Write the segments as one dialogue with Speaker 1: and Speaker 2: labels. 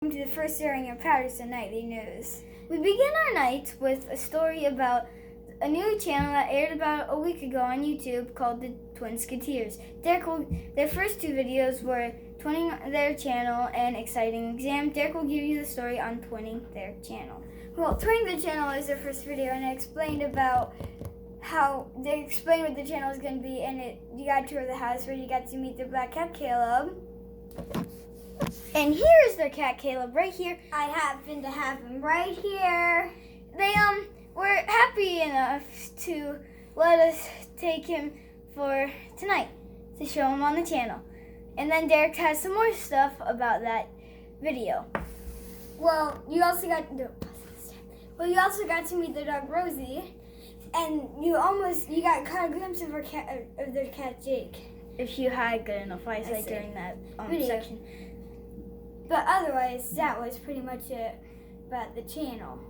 Speaker 1: To the first airing of Paterson Nightly News. We begin our night with a story about a new channel that aired about a week ago on YouTube called the Twinsketeers. Their first two videos were twinning their channel and exciting exam. Derek will give you the story on twinning their channel. Well, twinning the channel is their first video, and I explained about how they explained what the channel is going to be, and you got to tour the house where you got to meet their black cat Caleb. And here's their cat Caleb right here. I happen to have him right here. They were happy enough to let us take him for tonight to show him on the channel. And then Derek has some more stuff about that video. Well, you also got to meet their dog Rosie, and you got caught a glimpse of their cat Jake. If you had good enough eyesight during that section. But otherwise, that was pretty much it about the channel.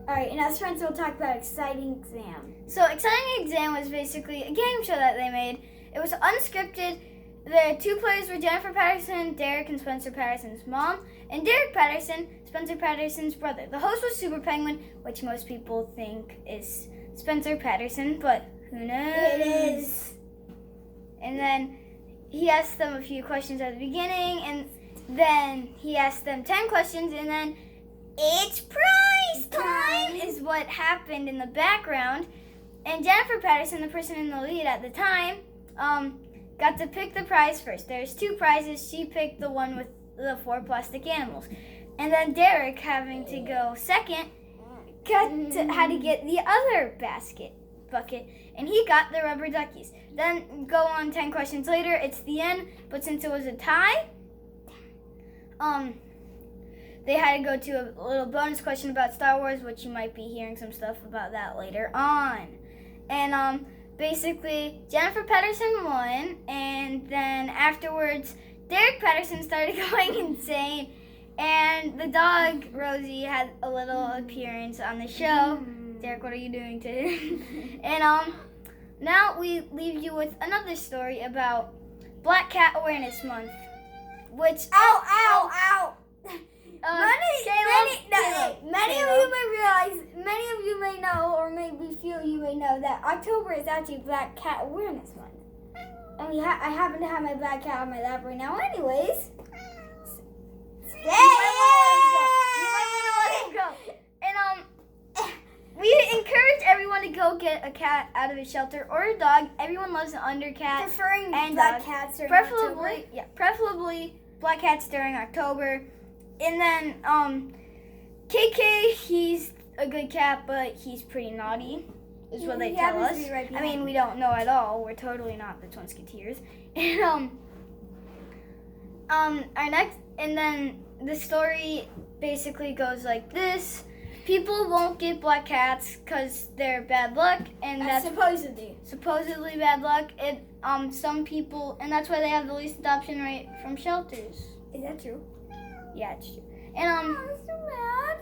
Speaker 1: Alright, and now Spencer will talk about Exciting Exam. So, Exciting Exam was basically a game show that they made. It was unscripted. The two players were Jennifer Paterson, Derek, and Spencer Paterson's mom, and Derek Paterson, Spencer Paterson's brother. The host was Super Penguin, which most people think is Spencer Paterson, but who knows? It is. And then he asked them a few questions at the beginning, and then he asked them 10 questions, and then it's prize time is what happened in the background. And Jennifer Paterson, the person in the lead at the time, got to pick the prize first. There's two prizes. She picked the one with the 4 plastic animals. And then Derek, having to go second, had to get the other bucket, and he got the rubber duckies. Then go on 10 questions later, it's the end, but since it was a tie, they had to go to a little bonus question about Star Wars, which you might be hearing some stuff about that later on. And basically, Jennifer Paterson won, and then afterwards, Derek Paterson started going insane, and the dog, Rosie, had a little appearance on the show. Derek, what are you doing to him? And now we leave you with another story about Black Cat Awareness Month, which ow! Many of you may know, or maybe few of you may know, that October is actually Black Cat Awareness Month. And I happen to have my black cat on my lap right now, anyways. You might want to let him go. And we encourage everyone to go get a cat out of a shelter or a dog. Everyone loves an undercat. Preferring black cats during October. Yeah, preferably black cats during October. And then KK, he's a good cat, but he's pretpretty naughty, is what they tell us. Right, I mean, we don't know at all. We're totally not the Twinsketeers. And then the story basically goes like this. People won't get black cats because they're bad luck, and that's supposedly bad luck. Some people, and that's why they have the least adoption rate from shelters. Is that true? Yeah, it's true. And I'm so mad.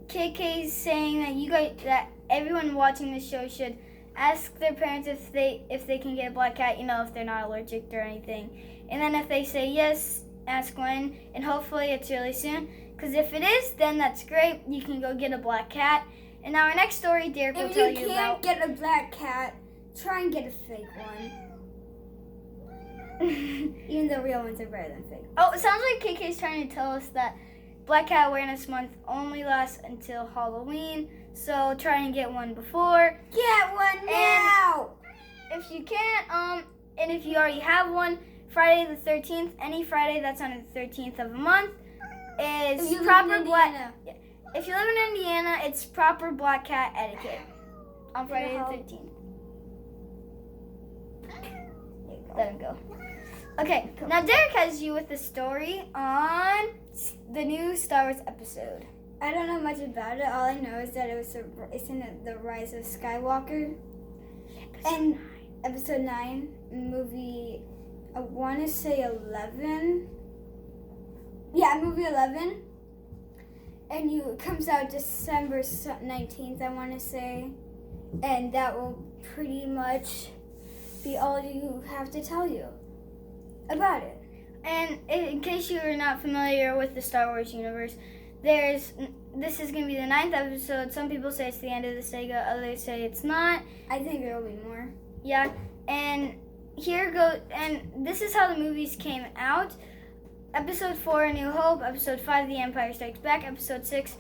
Speaker 1: KK's saying that everyone watching this show should ask their parents if they can get a black cat. If they're not allergic or anything. And then if they say yes, ask when, and hopefully it's really soon. Because if it is, then that's great. You can go get a black cat. And now our next story, Derek will tell you about. If you can't get a black cat, try and get a fake one. Even though real ones are better than fake. Oh, it sounds like KK's trying to tell us that Black Cat Awareness Month only lasts until Halloween. So try and get one before. Get one now! And if you can't, and if you already have one, Friday the 13th, any Friday that's on the 13th of a month, is proper black. If you live in Indiana, it's proper black cat etiquette on Friday the 13th. Let him go. Okay, now Derek has you with the story on the new Star Wars episode. I don't know much about it. All I know is that it's in the Rise of Skywalker. And episode 9, movie, I want to say 11. Yeah, movie 11. And it comes out December 19th, I want to say. And that will pretty much be all you have to tell you about it. And in case you are not familiar with the Star Wars universe, this is going to be the 9th episode. Some people say it's the end of the saga, others say it's not.
Speaker 2: I think there will be more.
Speaker 1: Yeah, and this is how the movies came out. Episode 4, A New Hope. Episode 5, The Empire Strikes Back. Episode 6,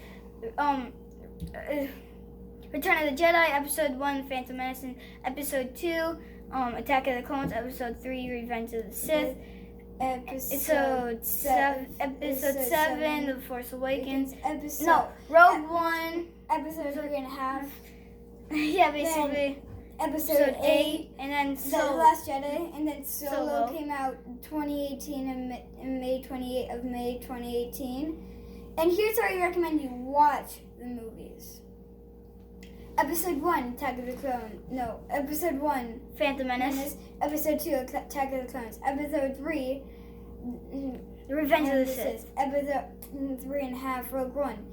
Speaker 1: Return of the Jedi. Episode 1, Phantom Menace. Episode 2, Attack of the Clones. Episode 3, Revenge of the Sith. Episode 7, The Force Awakens. Rogue One.
Speaker 2: Episode 3.5.
Speaker 1: Yeah, basically.
Speaker 2: Episode 8.
Speaker 1: And then
Speaker 2: The Last Jedi. And then Solo came out 2018 in May 28th of May 2018. And here's how I recommend you watch the movies. Episode 1, Attack of the Clones. No, Episode 1,
Speaker 1: Phantom Menace.
Speaker 2: Episode 2, Attack of the Clones. Episode 3,
Speaker 1: Revenge of the Sith.
Speaker 2: Episode 3.5, Rogue One.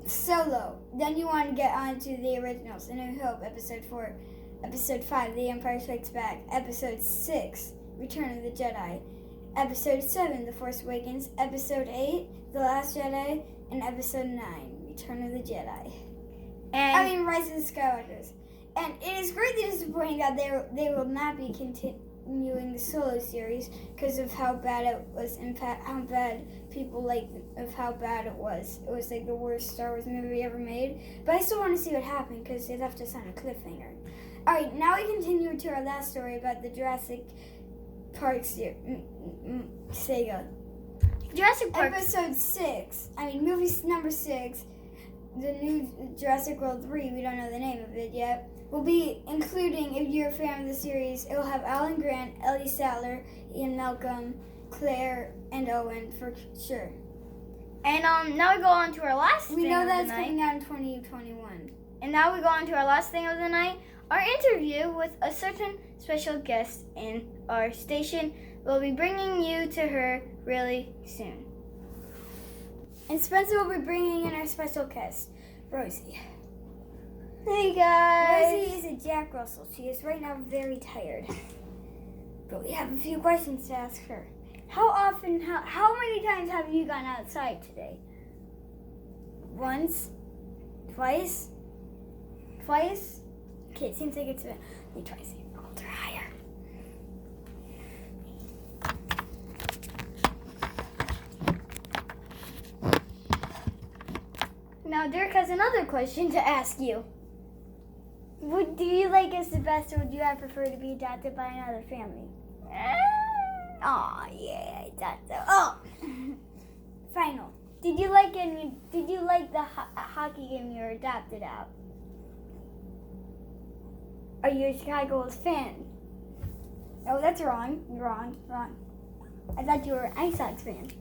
Speaker 2: Solo. Then you want to get on to the originals. A New Hope. Episode 4. Episode 5, The Empire Strikes Back. Episode 6, Return of the Jedi. Episode 7, The Force Awakens. Episode 8, The Last Jedi. And Episode 9, Return of the Jedi. Rise of the Skywalkers. And it is greatly disappointing that they will not be continuing the Solo series because of how bad it was, how bad people how bad it was. It was like the worst Star Wars movie ever made. But I still want to see what happened because they left us on a cliffhanger. Alright, now we continue to our last story about the Jurassic Park saga.
Speaker 1: Jurassic Park.
Speaker 2: Episode 6. Movie number 6. The new Jurassic World 3, we don't know the name of it yet, will be including, if you're a fan of the series, it will have Alan Grant, Ellie Sattler, Ian Malcolm, Claire, and Owen for sure.
Speaker 1: And now we go on to our last thing
Speaker 2: We know
Speaker 1: of
Speaker 2: that's
Speaker 1: the night.
Speaker 2: coming out in 2021.
Speaker 1: And now we go on to our last thing of the night, our interview with a certain special guest in our station. We'll be bringing you to her really soon.
Speaker 2: And Spencer will be bringing in our special guest, Rosie.
Speaker 1: Hey guys!
Speaker 2: Rosie is a Jack Russell. She is right now very tired. But we have a few questions to ask her. How many times have you gone outside today? Once? Twice? Twice? Okay, it seems like it's been... Let me try to see. Hold her higher.
Speaker 1: Now Dirk has another question to ask you.
Speaker 2: Do you like us the best, or would you prefer to be adopted by another family? Oh yeah, I thought so. Oh, final. Did you like the hockey game you were adopted at? Are you a Chicago Bulls fan? Oh, that's wrong. Wrong. I thought you were an Ice Sox fan.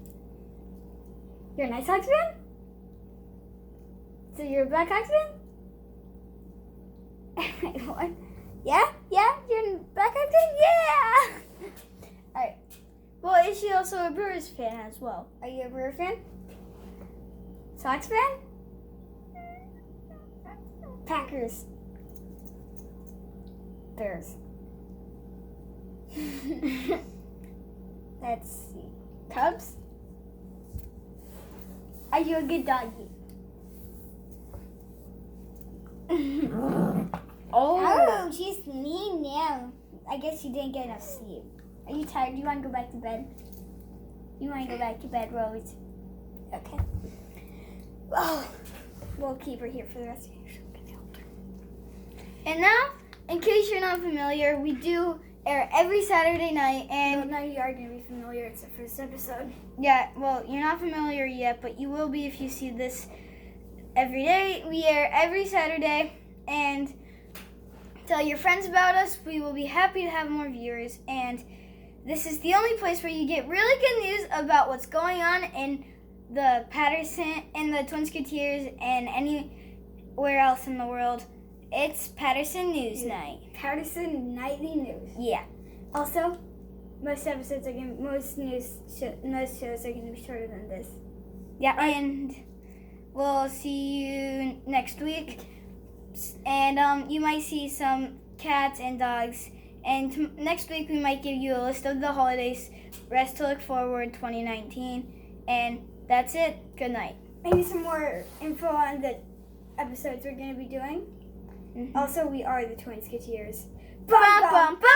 Speaker 2: You're an Ice Sox fan? So you're a Blackhawks fan? What? Yeah, you're a Blackhawks fan? Yeah! Alright.
Speaker 1: Well, is she also a Brewers fan as well?
Speaker 2: Are you a Brewer fan? Sox fan? Packers. Bears. Let's see. Cubs? Are you a good doggy? Oh, she's mean now. I guess she didn't get enough sleep. Are you tired? Do you want to go back to bed? You want to go back to bed, Rose? Okay. Well, we'll keep her here for the rest of the show.
Speaker 1: And now, in case you're not familiar, we do air every Saturday night. And
Speaker 2: now you are going to be familiar. It's the first episode.
Speaker 1: Yeah, well, you're not familiar yet, but you will be if you see this every day. We air every Saturday, and tell your friends about us. We will be happy to have more viewers, and this is the only place where you get really good news about what's going on in the Paterson, in the Twin Scotiers, and anywhere else in the world. It's Paterson News Night.
Speaker 2: Paterson Nightly News.
Speaker 1: Yeah.
Speaker 2: Also, most shows are going to be shorter than this.
Speaker 1: Yeah, and we'll see you next week. And you might see some cats and dogs. And next week we might give you a list of the holidays Rest to Look Forward 2019. And that's it. Good night.
Speaker 2: Maybe some more info on the episodes we're going to be doing. Also, we are the Twin Skiteers.
Speaker 1: Bum, bum, bum.